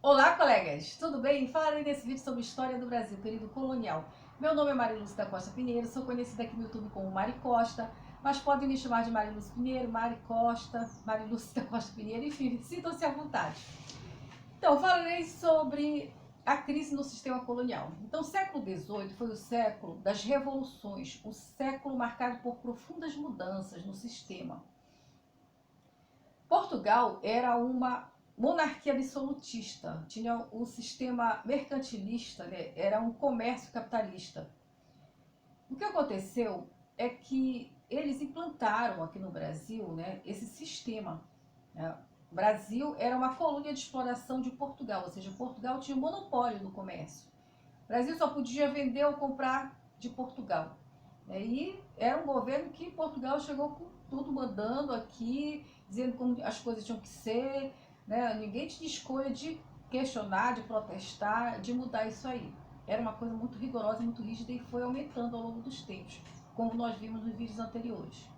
Olá, colegas! Tudo bem? Falarei nesse vídeo sobre história do Brasil, período colonial. Meu nome é Mariluz da Costa Pinheiro, sou conhecida aqui no YouTube como Mari Costa, mas podem me chamar de Mariluz Pinheiro, Mari Costa, Mariluz da Costa Pinheiro, enfim, sintam-se à vontade. Então, falarei sobre a crise no sistema colonial. Então, o século XVIII foi o século das revoluções, o século marcado por profundas mudanças no sistema. Portugal era uma monarquia absolutista, tinha um sistema mercantilista, né? Era um comércio capitalista. O que aconteceu é que eles implantaram aqui no Brasil, né, esse sistema, né? O Brasil era uma colônia de exploração de Portugal, ou seja, Portugal tinha um monopólio no comércio. O Brasil só podia vender ou comprar de Portugal. E era um governo que Portugal chegou com tudo mandando aqui, dizendo como as coisas tinham que ser, né? Ninguém tinha escolha de questionar, de protestar, de mudar isso aí. Era uma coisa muito rigorosa, muito rígida e foi aumentando ao longo dos tempos, como nós vimos nos vídeos anteriores.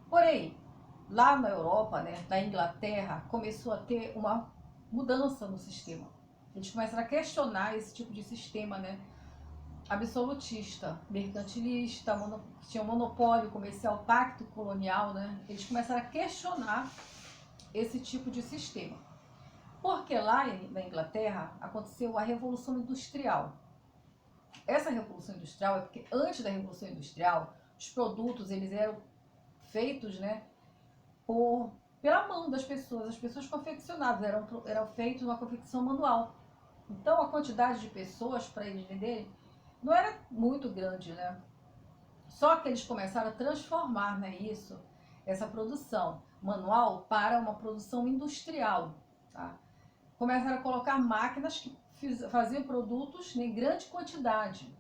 Porém, lá na Europa, né, na Inglaterra, começou a ter uma mudança no sistema. Eles começaram a questionar esse tipo de sistema, né, absolutista, mercantilista, tinha um monopólio comercial, pacto colonial, né? Eles começaram a questionar esse tipo de sistema. Porque lá na Inglaterra aconteceu a Revolução Industrial. Essa Revolução Industrial é porque antes da Revolução Industrial, os produtos eles eram feitos, né, pela mão das pessoas. As pessoas confeccionavam, eram feitos uma confecção manual. Então a quantidade de pessoas para eles venderem não era muito grande, né? Só que eles começaram a transformar, né, essa produção manual para uma produção industrial, tá? Começaram a colocar máquinas que faziam produtos em grande quantidade.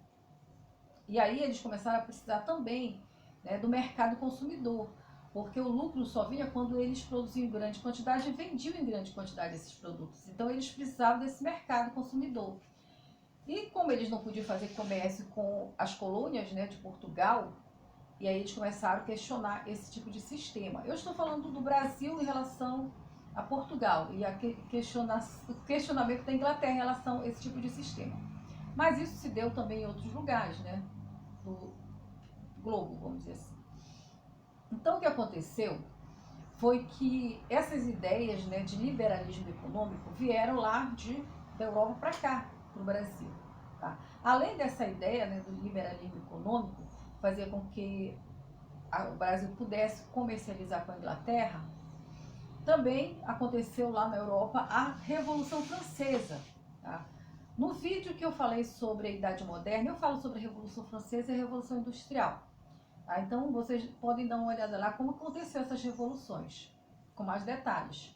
E aí eles começaram a precisar também, né, do mercado consumidor, porque o lucro só vinha quando eles produziam em grande quantidade e vendiam em grande quantidade esses produtos. Então eles precisavam desse mercado consumidor. E como eles não podiam fazer comércio com as colônias, né, de Portugal, e aí eles começaram a questionar esse tipo de sistema. Eu estou falando do Brasil em relação a Portugal e o questionamento da Inglaterra em relação a esse tipo de sistema. Mas isso se deu também em outros lugares, né, do globo, vamos dizer assim. Então o que aconteceu foi que essas ideias, né, de liberalismo econômico vieram lá da Europa para cá, para o Brasil. Tá? Além dessa ideia, né, do liberalismo econômico, fazer com que o Brasil pudesse comercializar com a Inglaterra, também aconteceu lá na Europa a Revolução Francesa. Tá? No vídeo que eu falei sobre a Idade Moderna, eu falo sobre a Revolução Francesa e a Revolução Industrial. Tá? Então vocês podem dar uma olhada lá como aconteceu essas revoluções, com mais detalhes.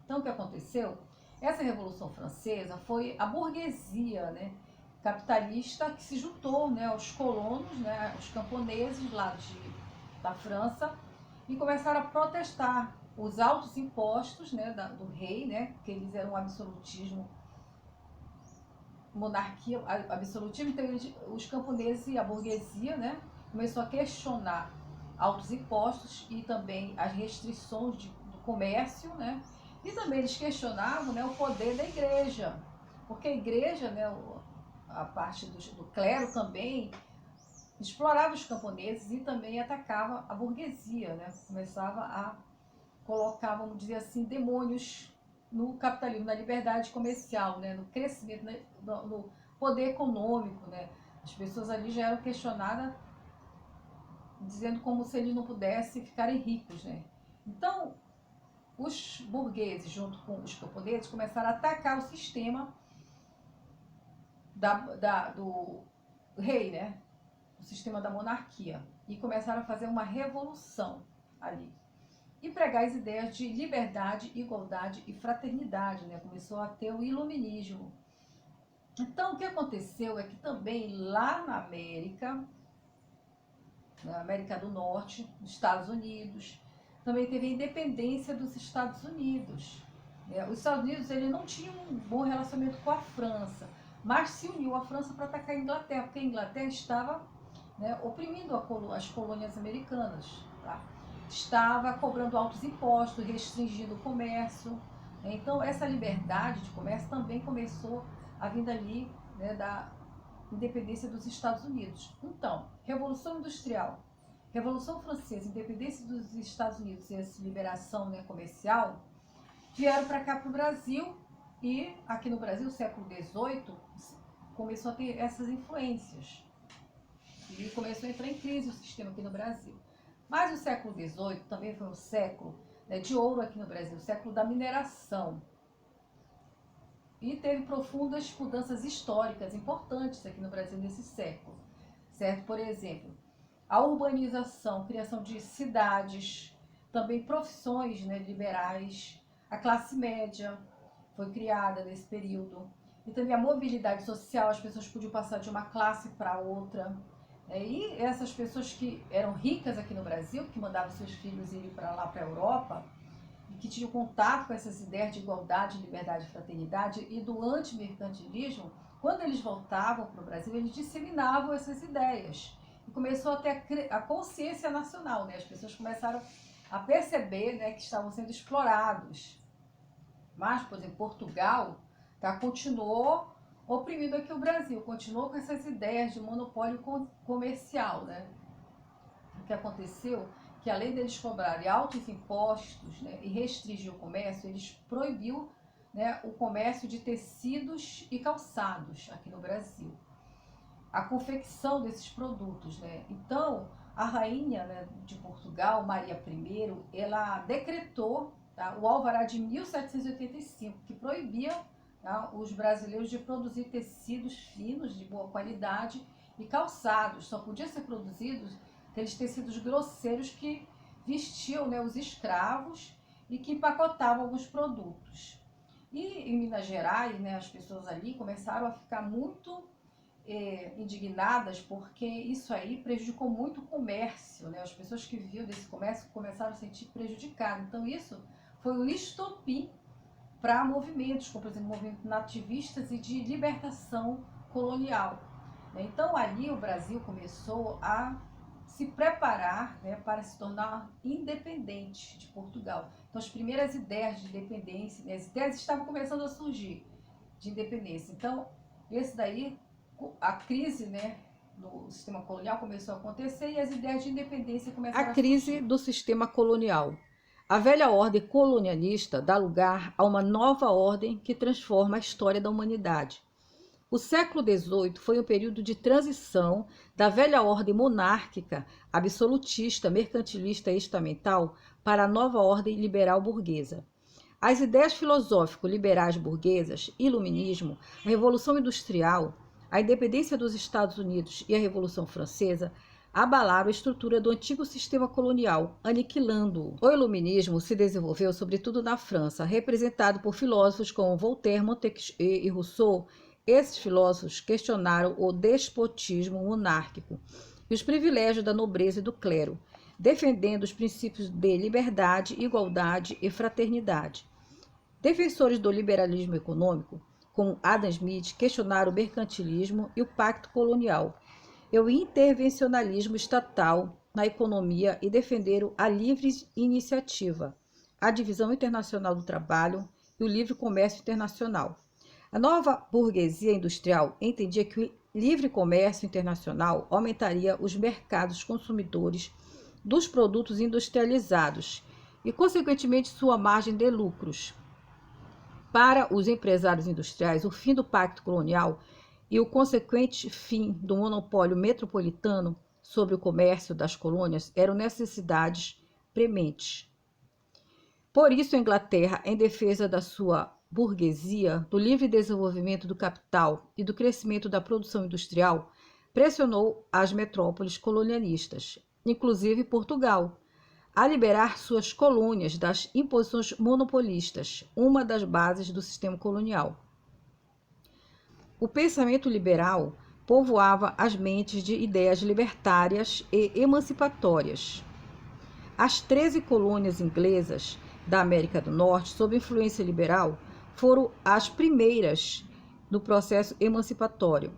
Então o que aconteceu? Essa Revolução Francesa foi a burguesia, né, capitalista que se juntou, né, aos colonos, né, aos camponeses lá da França e começaram a protestar os altos impostos, né, do rei, né, que eles eram um absolutismo, monarquia, absolutismo. Então os camponeses e a burguesia, né, começou a questionar altos impostos e também as restrições do comércio, né, e também eles questionavam, né, o poder da igreja, porque a igreja, né, a parte do clero também explorava os camponeses e também atacava a burguesia, né? Começava a colocar, vamos dizer assim, demônios no capitalismo, na liberdade comercial, né? No crescimento, né? No poder econômico, né? As pessoas ali já eram questionadas, dizendo como se eles não pudessem ficarem ricos, né? Então, os burgueses, junto com os camponeses, começaram a atacar o sistema do rei, né? O sistema da monarquia. E começaram a fazer uma revolução ali. E pregar as ideias de liberdade, igualdade e fraternidade, né? Começou a ter o iluminismo. Então, o que aconteceu é que também lá na América do Norte, nos Estados Unidos, também teve a independência dos Estados Unidos. Os Estados Unidos ele não tinham um bom relacionamento com a França, mas se uniu à França para atacar a Inglaterra, porque a Inglaterra estava, né, oprimindo as colônias americanas. Tá? Estava cobrando altos impostos, restringindo o comércio. Então, essa liberdade de comércio também começou a vir dali, né, da independência dos Estados Unidos. Então, Revolução Industrial, Revolução Francesa, independência dos Estados Unidos e essa liberação, né, comercial, vieram para cá, para o Brasil, e aqui no Brasil, século XVIII, começou a ter essas influências. E começou a entrar em crise o sistema aqui no Brasil. Mas o século XVIII também foi um século, né, de ouro aqui no Brasil, o século da mineração. E teve profundas mudanças históricas importantes aqui no Brasil nesse século, certo? Por exemplo, a urbanização, criação de cidades, também profissões, né, liberais, a classe média foi criada nesse período, e também a mobilidade social, as pessoas podiam passar de uma classe para outra. E essas pessoas que eram ricas aqui no Brasil, que mandavam seus filhos irem para lá, para a Europa, e que tinham contato com essas ideias de igualdade, liberdade e fraternidade e do antimercantilismo, quando eles voltavam para o Brasil, eles disseminavam essas ideias. E começou a ter a consciência nacional, né? As pessoas começaram a perceber, né, que estavam sendo explorados. Mas, por exemplo, Portugal continuou oprimindo aqui o Brasil, continuou com essas ideias de monopólio comercial, né? O que aconteceu que, além deles cobrarem altos impostos, né, e restringir o comércio, eles proibiu, né, o comércio de tecidos e calçados aqui no Brasil, a confecção desses produtos, né? Então, a rainha, né, de Portugal, Maria I, ela decretou, tá, o Alvará de 1785, que proibia, tá, os brasileiros de produzir tecidos finos de boa qualidade e calçados. Só podia ser produzidos aqueles tecidos grosseiros que vestiam, né, os escravos e que empacotavam alguns produtos. E em Minas Gerais, né, as pessoas ali começaram a ficar muito indignadas, porque isso aí prejudicou muito o comércio, né? As pessoas que viviam desse comércio começaram a se sentir prejudicadas. Então isso foi o estopim para movimentos, como por exemplo, movimentos nativistas e de libertação colonial. Então ali o Brasil começou a se preparar, né, para se tornar independente de Portugal. Então as primeiras ideias de independência, né, as ideias estavam começando a surgir de independência. Então esse daí, a crise, né, no sistema colonial começou a acontecer e as ideias de independência começaram a surgir. A crise do sistema colonial. A velha ordem colonialista dá lugar a uma nova ordem que transforma a história da humanidade. O século XVIII foi um período de transição da velha ordem monárquica, absolutista, mercantilista e estamental para a nova ordem liberal burguesa. As ideias filosófico-liberais burguesas, iluminismo, a Revolução Industrial, a independência dos Estados Unidos e a Revolução Francesa abalaram a estrutura do antigo sistema colonial, aniquilando-o. O iluminismo se desenvolveu sobretudo na França, representado por filósofos como Voltaire, Montesquieu e Rousseau. Esses filósofos questionaram o despotismo monárquico e os privilégios da nobreza e do clero, defendendo os princípios de liberdade, igualdade e fraternidade. Defensores do liberalismo econômico, como Adam Smith, questionaram o mercantilismo e o pacto colonial, e o intervencionalismo estatal na economia e defenderam a livre iniciativa, a divisão internacional do trabalho e o livre comércio internacional. A nova burguesia industrial entendia que o livre comércio internacional aumentaria os mercados consumidores dos produtos industrializados e, consequentemente, sua margem de lucros. Para os empresários industriais, o fim do pacto colonial e o consequente fim do monopólio metropolitano sobre o comércio das colônias eram necessidades prementes. Por isso, a Inglaterra, em defesa da sua burguesia, do livre desenvolvimento do capital e do crescimento da produção industrial, pressionou as metrópoles colonialistas, inclusive Portugal, a liberar suas colônias das imposições monopolistas, uma das bases do sistema colonial. O pensamento liberal povoava as mentes de ideias libertárias e emancipatórias. As 13 colônias inglesas da América do Norte, sob influência liberal, foram as primeiras no processo emancipatório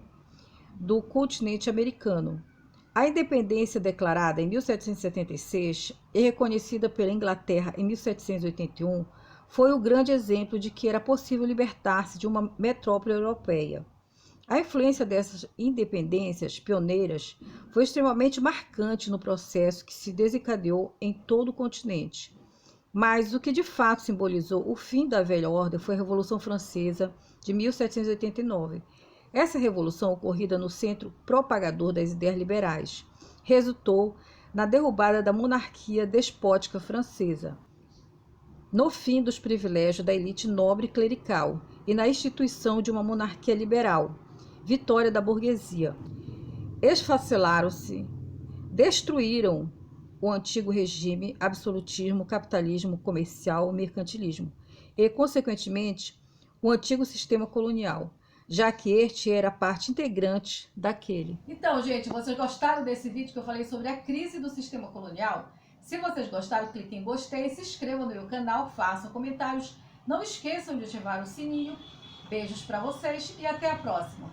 do continente americano. A independência declarada em 1776 e reconhecida pela Inglaterra em 1781 foi o grande exemplo de que era possível libertar-se de uma metrópole europeia. A influência dessas independências pioneiras foi extremamente marcante no processo que se desencadeou em todo o continente. Mas o que de fato simbolizou o fim da velha ordem foi a Revolução Francesa de 1789. Essa revolução, ocorrida no centro propagador das ideias liberais, resultou na derrubada da monarquia despótica francesa, no fim dos privilégios da elite nobre e clerical e na instituição de uma monarquia liberal, vitória da burguesia. Esfacelaram-se, destruíram o antigo regime, absolutismo, capitalismo comercial, mercantilismo e, consequentemente, o antigo sistema colonial, já que este era parte integrante daquele. Então, gente, vocês gostaram desse vídeo que eu falei sobre a crise do sistema colonial? Se vocês gostaram, cliquem em gostei, se inscrevam no meu canal, façam comentários. Não esqueçam de ativar o sininho. Beijos para vocês e até a próxima.